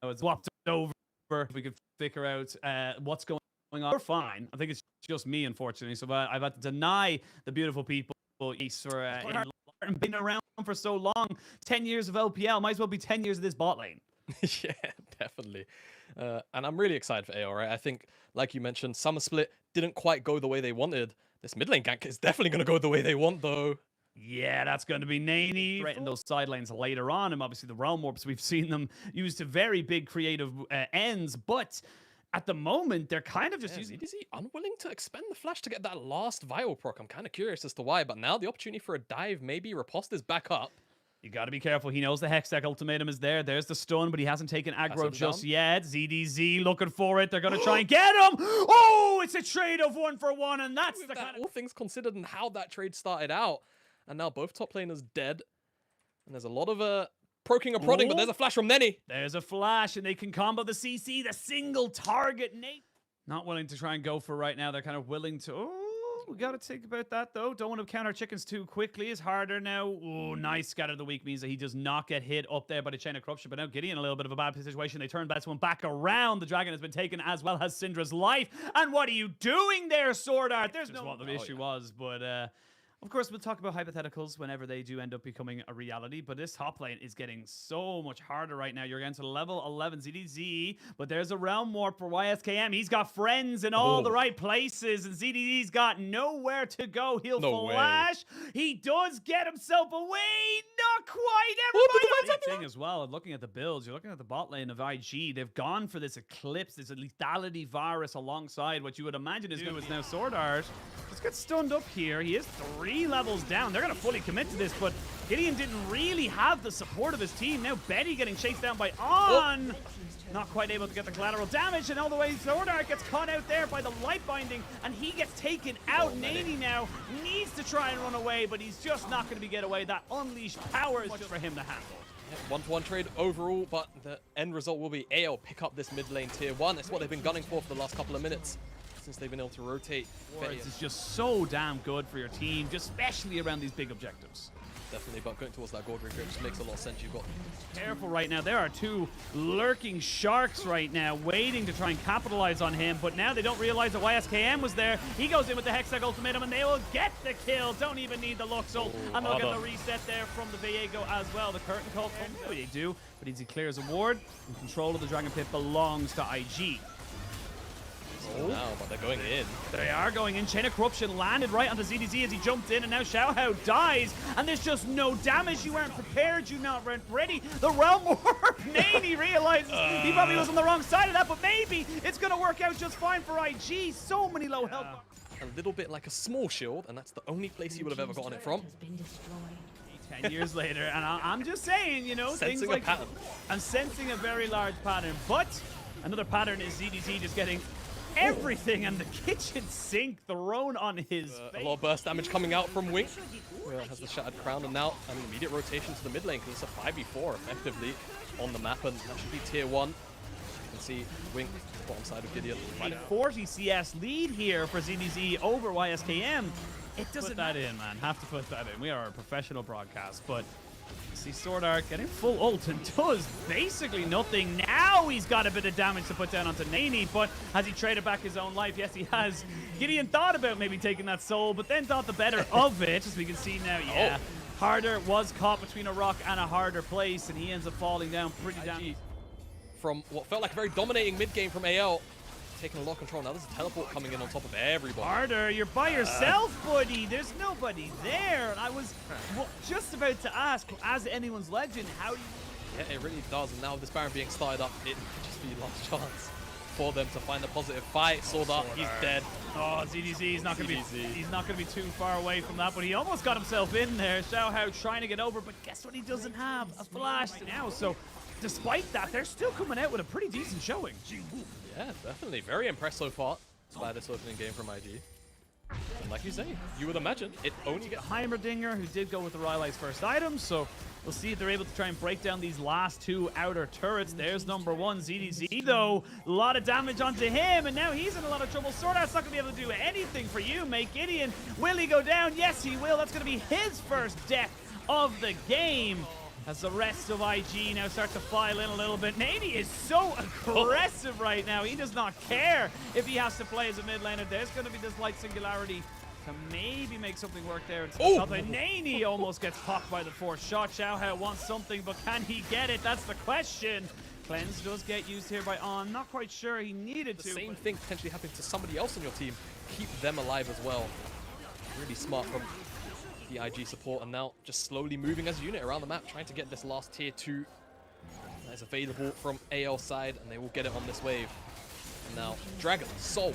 it's swapped over. If we could figure out what's going on, we're fine. I think it's just me, unfortunately. So I've had to deny the beautiful people for been around for so long. 10 years of LPL, might as well be 10 years of this bot lane. Yeah, definitely. And I'm really excited for AO, right? I think, like you mentioned, Summer Split didn't quite go the way they wanted. This mid lane gank is definitely going to go the way they want, though. Yeah, that's going to be Nani. Threaten those side lanes later on, and obviously the Realm Warps, we've seen them used to very big creative ends, but at the moment, they're kind of just using... Is he unwilling to expend the flash to get that last Vital proc? I'm kind of curious as to why, but now the opportunity for a dive, maybe Riposte is back up. You got to be careful. He knows the Hextech ultimatum is there. There's the stun, but he hasn't taken aggro just yet. ZDZ looking for it. They're going to try and get him. Oh, it's a trade of 1-for-1, and that's the kind of... All things considered and how that trade started out. And now both top laners dead. And there's a lot of proking and prodding, but there's a flash from Nenny. There's a flash, and they can combo the CC, the single target. Nate not willing to try and go for right now. They're kind of willing to... Oh, we got to think about that, though. Don't want to counter chickens too quickly. It's harder now. Oh, nice. Scatter the weak means that he does not get hit up there by the Chain of Corruption. But now Gideon, a little bit of a bad situation. They turn that one back around. The dragon has been taken, as well as Syndra's life. And what are you doing there, Sword Art? There's no what the issue was, but... Of course, we'll talk about hypotheticals whenever they do end up becoming a reality, but this top lane is getting so much harder right now. You're against a level 11 ZDZ, but there's a Realm Warp for YSKM. He's got friends in all the right places, and ZDZ's got nowhere to go. He'll flash. He does get himself away. Not quite. Everybody thing as well. And looking at the builds, you're looking at the bot lane of IG. They've gone for this Eclipse, this lethality virus alongside what you would imagine is going to now Sword Art. Just get stunned up here. He is 3 levels down. They're going to fully commit to this, but Gideon didn't really have the support of his team. Now Betty getting chased down by On. Not quite able to get the collateral damage, and all the way Sword Art gets caught out there by the light binding, and he gets taken out. Nani now needs to try and run away, but he's just not going to get away. That unleashed power is just for him to handle. One-to-one trade overall, but the end result will be AO pick up this mid lane tier 1. It's what they've been gunning for the last couple of minutes, since they've been able to rotate. It's just so damn good for your team, just especially around these big objectives. Definitely, but going towards that gold ring just makes a lot of sense. You've got... Careful right now. There are 2 lurking sharks right now waiting to try and capitalize on him, but now they don't realize that YSKM was there. He goes in with the Hextech ultimatum, and they will get the kill. Don't even need the Luxul, and they'll get the reset there from the Viego as well. The curtain call comes. They do, but as he clears a ward, and control of the Dragon Pit belongs to IG. Now, but they're going in. They are going in. Chain of Corruption landed right onto ZDZ as he jumped in, and now Xiaohao dies, and there's just no damage. You weren't prepared, you not weren't ready. The Realm Warp, Nani realizes he probably was on the wrong side of that, but maybe it's going to work out just fine for IG. So many low health. A little bit like a small shield, and that's the only place he would have ever gotten it from. 10 years later, and I'm just saying, you know, sensing things like... a pattern. I'm sensing a very large pattern, but another pattern is ZDZ just getting everything, and the kitchen sink thrown on his face. A lot of burst damage coming out from Wink. Has the Shattered Crown, and now an immediate rotation to the mid lane, because it's a 5v4 effectively on the map, and that should be tier 1. You can see Wink bottom side of Gideon. A 40 CS lead here for ZDZ over YSKM. It doesn't put that in, man. Have to put that in. We are a professional broadcast, but see Sword Art getting full ult and does basically nothing. Now he's got a bit of damage to put down onto Nani, but has he traded back his own life? Yes, he has. Gideon thought about maybe taking that soul, but then thought the better of it, as we can see now. Yeah, Harder was caught between a rock and a harder place, and he ends up falling down pretty down. From what felt like a very dominating mid game from AL, taking a lot of control. Now there's a teleport coming in on top of everybody. Harder, you're by yourself, buddy. There's nobody there. And I was just about to ask, as anyone's legend, how do you... Yeah, it really does. And now with this Baron being started up, it could just be last chance for them to find a positive fight. Sword Art, he's dead. Oh, ZDZ, he's not going to be too far away from that, but he almost got himself in there. Xiaohao trying to get over, but guess what he doesn't have? A flash now. So despite that, they're still coming out with a pretty decent showing. Yeah, definitely. Very impressed so far by this opening game from IG. And like you say, you would imagine it only gets... Heimerdinger, who did go with the Relive's first item, so we'll see if they're able to try and break down these last 2 outer turrets. There's number 1, ZDZ, though. A lot of damage onto him, and now he's in a lot of trouble. Sword Art's not going to be able to do anything for you, mate. Gideon, will he go down? Yes, he will. That's going to be his first death of the game. as the rest of IG now start to file in a little bit. Nani is so aggressive right now. He does not care if he has to play as a mid laner. There's going to be this light singularity to maybe make something work there. Nani almost gets popped by the fourth shot. Xiaohao wants something, but can he get it? That's the question. Cleanse does get used here by On. Not quite sure he needed to. The same thing potentially happening to somebody else on your team. Keep them alive as well. Really smart from the IG support, and now just slowly moving as a unit around the map, trying to get this last tier 2 that is available from AL side, and they will get it on this wave. And now Dragon Soul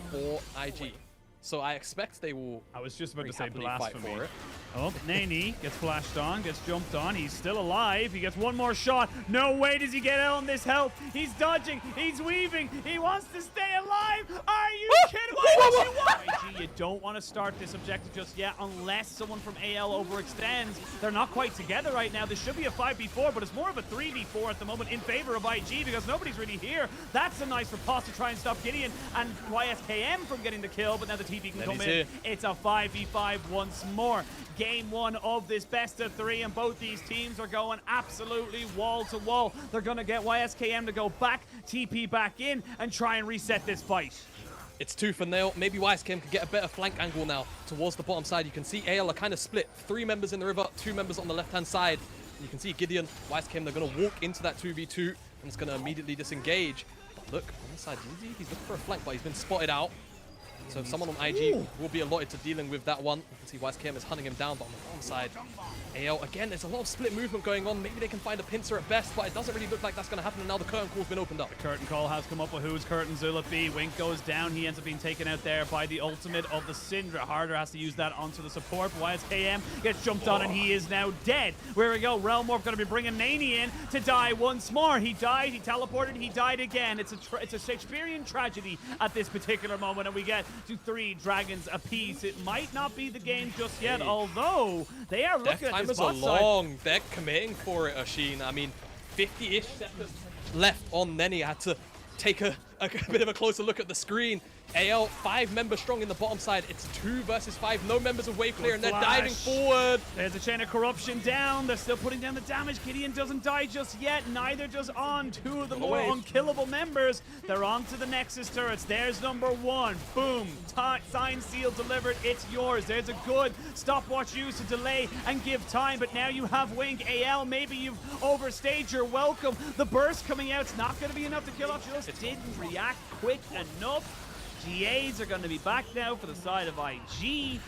for IG. So I expect they will. I was just about to say fight blasphemy. for it. Oh, Nani gets flashed on, gets jumped on. He's still alive. He gets one more shot. No way does he get out on this health. He's dodging. He's weaving. He wants to stay alive. Are you kidding me? You don't want to start this objective just yet unless someone from AL overextends. They're not quite together right now. This should be a 5v4, but it's more of a 3v4 at the moment in favor of IG because nobody's really here. That's a nice riposte to try and stop Gideon and YSKM from getting the kill, but now the TP can come in. Here. It's a 5v5 once more. Game 1 of this best of 3, and both these teams are going absolutely wall to wall. They're going to get YSKM to go back, TP back in, and try and reset this fight. It's tooth and nail. Maybe YSKM could get a better flank angle now towards the bottom side. You can see AL are kind of split. 3 members in the river, 2 members on the left-hand side. And you can see Gideon, YSKM, they're going to walk into that 2v2, and it's going to immediately disengage. But look, on the side, he's looking for a flank, but he's been spotted out. So someone on IG will be allotted to dealing with that one. You can see YSKM is hunting him down, but on the bottom side, AL, again, there's a lot of split movement going on. Maybe they can find a pincer at best, but it doesn't really look like that's going to happen, and now the curtain call's been opened up. The curtain call has come up with whose curtains will it be. Wink goes down. He ends up being taken out there by the ultimate of the Syndra. Harder has to use that onto the support. YSKM gets jumped on, and he is now dead. Where we go, Realm Morph going to be bringing Nani in to die once more. He died, he teleported, he died again. It's a Shakespearean tragedy at this particular moment, and we get to 3 dragons apiece. It might not be the game just yet, although they are looking at this bot side. They're committing for it, Ashin. I mean, 50-ish seconds left on Neni. I had to take a bit of a closer look at the screen. AL, 5 members strong in the bottom side. It's 2 versus 5. No members of wave clear, and they're diving forward. There's a chain of corruption down. They're still putting down the damage. Gideon doesn't die just yet. Neither does On. 2 of the more unkillable members. They're on to the Nexus turrets. There's number 1. Boom. Sign seal delivered. It's yours. There's a good stopwatch use to delay and give time. But now you have Wink. AL, maybe you've overstayed your welcome. The burst coming out. It's not going to be enough to kill off. Just didn't react quick enough. GAs are going to be back now for the side of IG.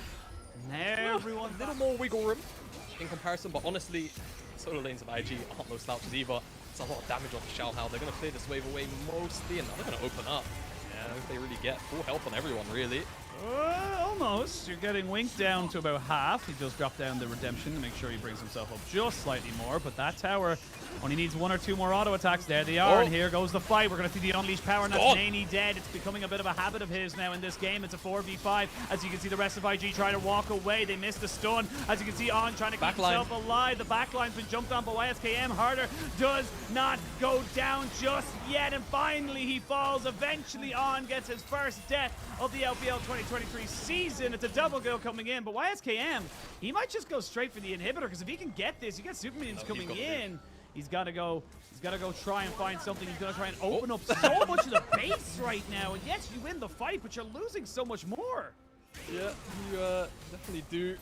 Now everyone, a little more wiggle room in comparison, but honestly, solo lanes of IG aren't no slouches either. It's a lot of damage off Xiaohao. They're going to clear this wave away mostly, and now they're going to open up. Yeah, I think they really get full health on everyone, really. Almost. You're getting Wink down to about half. He does drop down the redemption to make sure he brings himself up just slightly more, but that tower only needs 1 or 2 more auto attacks. There they are, and here goes the fight. We're going to see the unleashed power, and that's Nani dead. It's becoming a bit of a habit of his now in this game. It's a 4v5. As you can see, the rest of IG trying to walk away. They missed the stun. As you can see, On trying to keep himself alive. The backline's been jumped on, but YSKM Harder does not go down just yet, and finally he falls. Eventually, On gets his first death of the LPL 2023 season. It's a double kill coming in, but YSKM, he might just go straight for the inhibitor, because if he can get this, you get super minions coming in. He's got to go try and find something. He's going to try and open up so much of the base right now. And yes, you win the fight, but you're losing so much more. Yeah, you definitely do.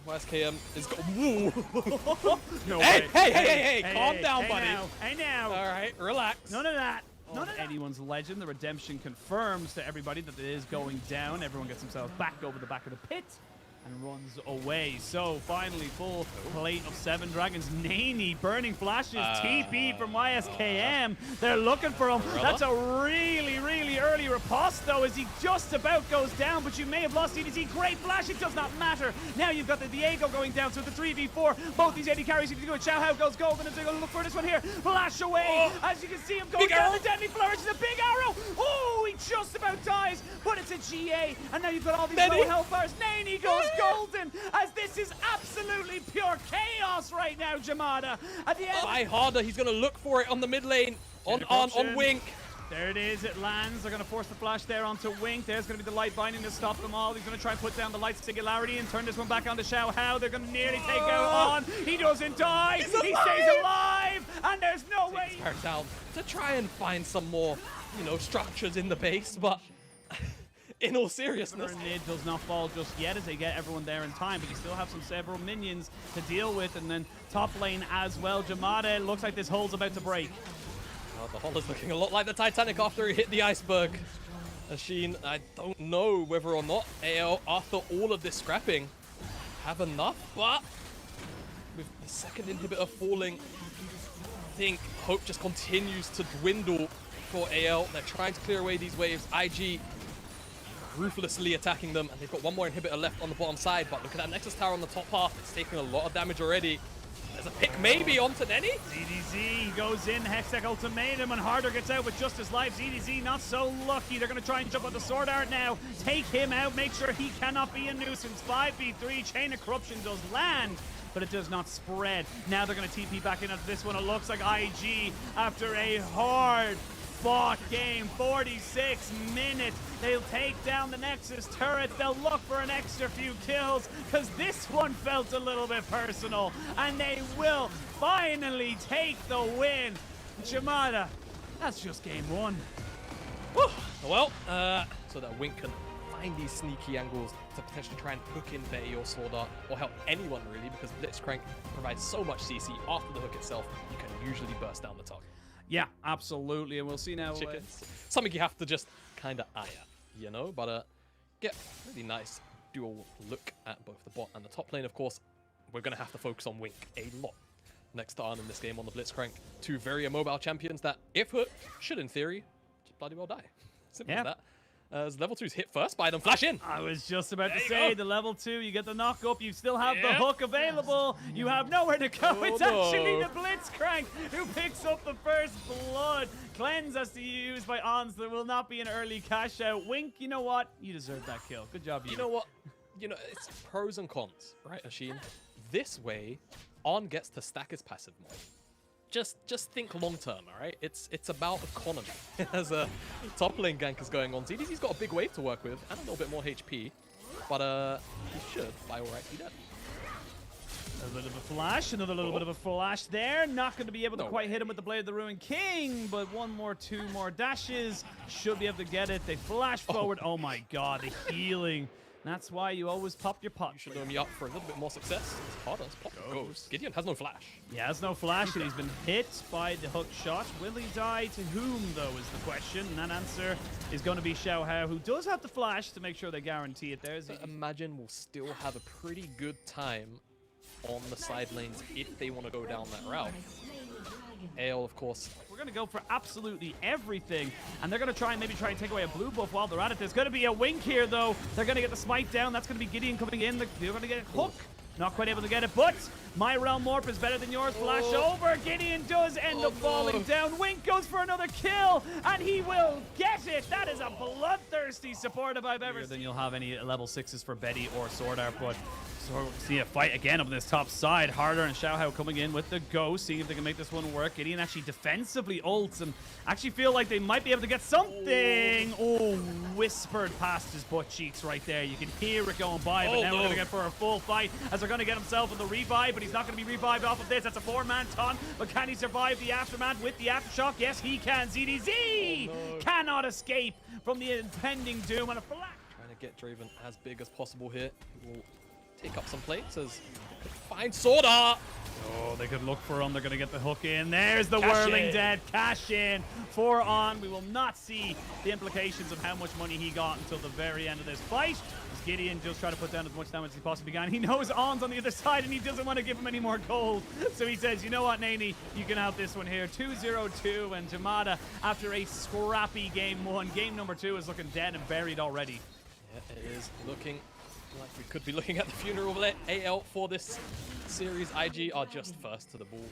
YSKM is No hey, way. Hey, calm down, buddy. Hey now. All right, relax. None of that. None of anyone's legend. The redemption confirms to everybody that it is going down. Everyone gets themselves back over the back of the pit and runs away. So finally, full plate of 7 dragons. Nani burning flashes. TP from YSKM. They're looking for him. That's a really, really early riposte, though, as he just about goes down. But you may have lost EDC. Great flash. It does not matter. Now you've got the Diego going down. So the 3v4. Both these AD carries seem to do it. Xiaohao goes golden, and they're going to look for this one here. Flash away. As you can see him going down. The deadly flourish is a big arrow. Oh, he just about dies. But it's a GA. And now you've got all these low health bars. Nani goes golden, as this is absolutely pure chaos right now, Jamada. At the end, By Harder, he's going to look for it on the mid lane, on Wink. There it is, it lands. They're going to force the flash there onto Wink. There's going to be the light binding to stop them all. He's going to try and put down the light singularity and turn this one back onto Xiao Hao. They're going to nearly take out On. He doesn't die. He stays alive. And there's no way. Tears down to try and find some more, you know, structures in the base, but in all seriousness, Mid does not fall just yet as they get everyone there in time, but you still have several minions to deal with, and then top lane as well. Jamada, looks like this hole's about to break. the hull is looking a lot like the Titanic after he hit the iceberg. Sheen, I don't know whether or not AL, after all of this scrapping, have enough, but with the second inhibitor falling, I think hope just continues to dwindle for AL. They're trying to clear away these waves. IG ruthlessly attacking them, and they've got one more inhibitor left on the bottom side, but look at that Nexus Tower on the top half. It's taking a lot of damage already. There's a pick maybe onto Nenny. ZDZ goes in, Hextech ultimatum, and Harder gets out with just his life. ZDZ not so lucky. They're going to try and jump on the Sword Art now. Take him out, make sure he cannot be a nuisance. 5v3, Chain of Corruption does land, but it does not spread. Now they're going to TP back in onto this one. It looks like IG, after a hard fought game, 46 minutes. They'll take down the Nexus turret. They'll look for an extra few kills because this one felt a little bit personal, and they will finally take the win. Jamada, that's just game one. Whew. Well, so that Wink can find these sneaky angles to potentially try and hook in Betty or Sword Art, or help anyone really, because Blitzcrank provides so much CC after the hook itself, you can usually burst down the target. Yeah, absolutely, and we'll see now. Chickens. Something you have to just kind of eye at, you know, but get really nice dual look at both the bot and the top lane. Of course, we're going to have to focus on Wink a lot next to Arn in this game on the Blitzcrank. Two very immobile champions that, if hooked, should in theory just bloody well die. Simple as that. As level 2's hit first by them, flash in. I was just about to say, the level 2, you get the knock up, you still have the hook available, you have nowhere to go. It's actually the Blitzcrank who picks up the first blood. Cleanse has to be used by Ons. There will not be an early cash out. Wink, you know what? You deserve that kill. Good job, you. You know what? You know, it's pros and cons, right, Asheen? This way, On gets to stack his passive more. Just think long term, all right? It's about economy. As a top lane gank is going on, ZDZ's got a big wave to work with and a little bit more HP, but he should, by all right, be dead. A bit of a flash, another little bit of a flash there. Not going to be able to quite hit him with the Blade of the Ruined King, but two more dashes. Should be able to get it. They flash forward. Oh my god, the healing. That's why you always pop your pot. You should load me up for a little bit more success. It's harder. It's pop goes. Gideon has no flash. He has no flash, and he's been hit by the hook shot. Will he die to whom, though, is the question. And that answer is going to be Xiao Hao, who does have the flash to make sure they guarantee it. There's Imagine we'll still have a pretty good time on the side lanes if they want to go down that route. Ale, of course. We're going to go for absolutely everything, and they're going to try and take away a blue buff while they're at it. There's going to be a Wink here, though. They're going to get the smite down. That's going to be Gideon coming in. They're going to get a hook. Not quite able to get it, but my Realm Morph is better than yours. Flash over. Gideon does end up falling down. Wink goes for another kill, and he will get it. That is a bloodthirsty support if I've ever seen. Then you'll have any level 6s for Betty or Sword Art, but so see a fight again up on this top side. Harder and Xiao Hao coming in with the Ghost, seeing if they can make this one work. Gideon actually defensively ults and actually feel like they might be able to get something. Oh, whispered past his butt cheeks right there. You can hear it going by, but now we're going to get for a full fight as they're going to get himself in the revive, but he's not going to be revived off of this. That's a 4-man taunt, but can he survive the aftermath with the aftershock? Yes, he can. ZDZ cannot escape from the impending doom and a flash. Trying to get Draven as big as possible here. He will take up some plates as they could find Sword Art. Oh, they could look for him. They're going to get the hook in. There's the Whirling Dead. Cash in for On. We will not see the implications of how much money he got until the very end of this fight. As Gideon just trying to put down as much damage as he possibly can. He knows On's on the other side, and he doesn't want to give him any more gold. So he says, you know what, Naney, you can have this one here. 2-0-2, and Jamada, after a scrappy game 1, game number 2 is looking dead and buried already. Yeah, it is looking like we could be looking at the funeral of AL for this series. IG are just first to the ball.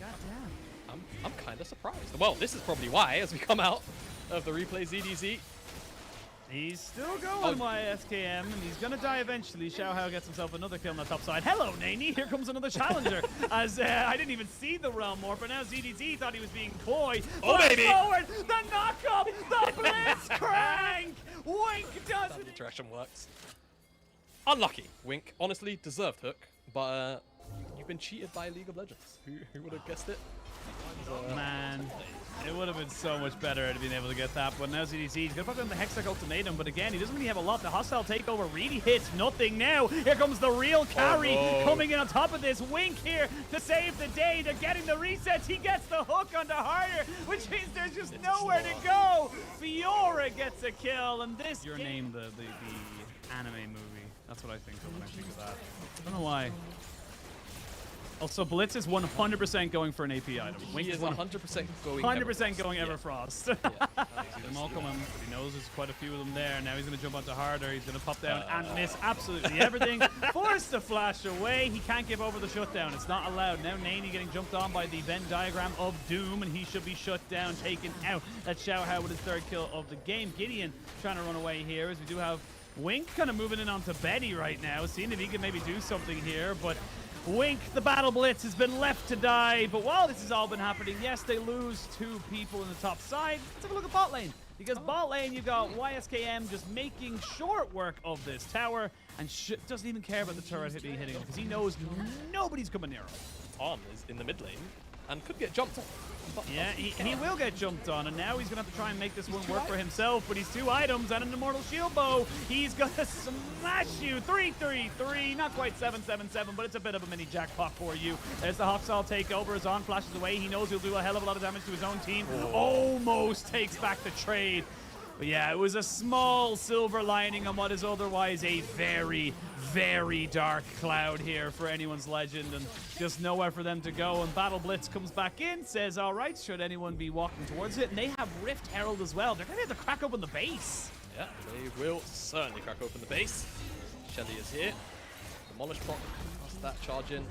I'm kind of surprised. Well, this is probably why, as we come out of the replay, ZDZ. He's still going, SKM, and he's going to die eventually. Xiao Hao gets himself another kill on the top side. Hello, Naney. Here comes another challenger. As I didn't even see the Realm Morph, but now ZDZ thought he was being coy. Oh, baby. Forward, the knock-up, the how the interaction works. Unlucky, Wink. Honestly, deserved hook, but you've been cheated by League of Legends. Who would have guessed it? Man, it would have been so much better to been able to get that. But now ZDZ, he's going to put on the Hextech Ultimatum, but again, he doesn't really have a lot. The hostile takeover really hits nothing now. Here comes the real carry coming in on top of this. Wink here to save the day. They're getting the resets. He gets the hook onto Harder, which means there's just nowhere to go. Fiora gets a kill, and this... Your name, the anime movie. That's what I think of when I think of that. I don't know why. Also, Blitz is 100% going for an AP item. Wink is 100% going 100% going Everfrost. Yeah. See them all coming. He knows there's quite a few of them there. Now he's going to jump onto Harder. He's going to pop down and miss absolutely everything. Forced to flash away. He can't give over the shutdown. It's not allowed. Now Naney getting jumped on by the Venn diagram of doom, and he should be shut down, taken out. That's Xiaohao with his third kill of the game. Gideon trying to run away here as we do have Wink kind of moving in onto Betty right now, seeing if he can maybe do something here, but Wink, the battle blitz, has been left to die. But while this has all been happening, yes, they lose 2 people in the top side. Let's have a look at bot lane. Because bot lane, you've got YSKM just making short work of this tower and doesn't even care about the turret hitting him because he knows nobody's coming near him. Tom is in the mid lane and could get jumped on. Yeah, he will get jumped on, and now he's going to have to try and make this one work for himself, but he's 2 items and an Immortal Shield Bow. He's going to smash you. 3-3-3, not quite 7-7-7, but it's a bit of a mini jackpot for you. There's the Hawksall takeover. Zon flashes away. He knows he'll do a hell of a lot of damage to his own team. Almost takes back the trade. But yeah, it was a small silver lining on what is otherwise a very, very dark cloud here for anyone's legend, and just nowhere for them to go. And Battle Blitz comes back in, says, all right, should anyone be walking towards it? And they have Rift Herald as well. They're going to have to crack open the base. Yeah, they will certainly crack open the base. Shelly is here. Demolish Proc, cast that charge in.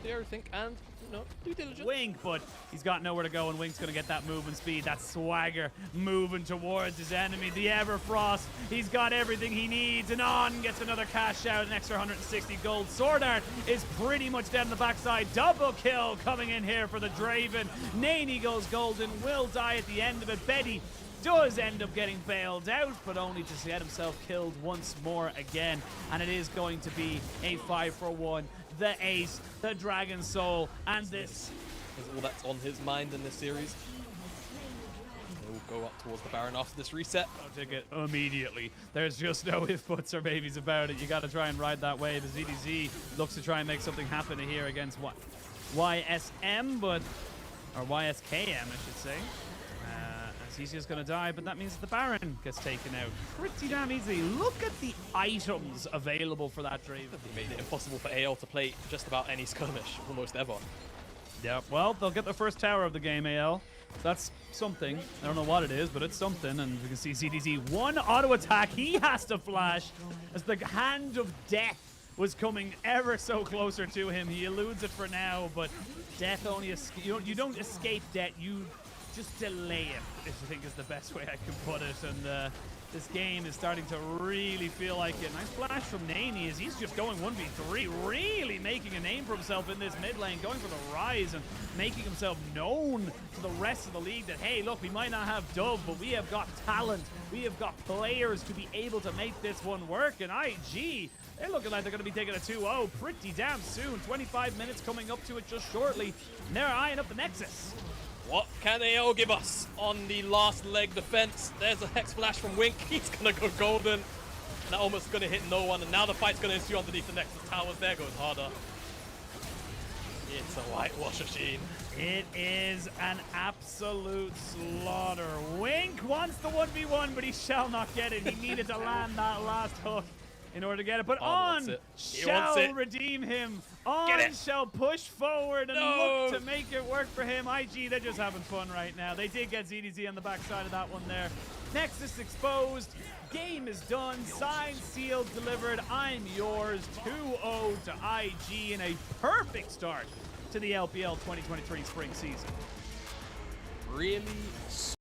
Do everything, and no, due diligence. Wink, but he's got nowhere to go, and Wink's going to get that movement speed, that swagger moving towards his enemy, the Everfrost. He's got everything he needs, and on gets another cash out, an extra 160 gold. Sword Art is pretty much down the backside. Double kill coming in here for the Draven. Naney goes golden, will die at the end of it. Betty does end up getting bailed out, but only to get himself killed once more again. And it is going to be a 5-for-1. The Ace, the Dragon Soul, and this is all that's on his mind in this series. He'll go up towards the Baron after this reset. I'll take it immediately. There's just no ifs, buts, or babies about it. You got to try and ride that wave. The ZDZ looks to try and make something happen here against what? YSM, but or YSKM, I should say. He's just going to die, but that means the Baron gets taken out pretty damn easily. Look at the items available for that Draven. They made it impossible for AL to play just about any skirmish, almost ever. Yeah, well, they'll get the first tower of the game, AL. That's something. I don't know what it is, but it's something. And we can see ZDZ, 1 auto attack. He has to flash as the hand of death was coming ever so closer to him. He eludes it for now, but death only you don't escape death. You just delay it, I think is the best way I can put it. And this game is starting to really feel like it. Nice flash from Naney as he's just going 1v3, really making a name for himself in this mid lane, going for the rise and making himself known to the rest of the league that, hey, look, we might not have Dove, but we have got talent. We have got players to be able to make this one work. And IG, they're looking like they're going to be taking a 2-0 pretty damn soon. 25 minutes coming up to it just shortly. And they're eyeing up the Nexus. What can AO give us on the last leg defense? There's a Hex Flash from Wink. He's going to go golden. That almost going to hit no one. And now the fight's going to ensue underneath the Nexus towers. There goes Harder. It's a whitewash machine. It is an absolute slaughter. Wink wants the 1v1, but he shall not get it. He needed to land that last hook in order to get it. But On shall redeem him. On shall push forward and look to make it work for him. IG, they're just having fun right now. They did get ZDZ on the backside of that one there. Nexus exposed. Game is done. Signed, sealed, delivered. I'm yours. 2-0 to IG in a perfect start to the LPL 2023 spring season. Really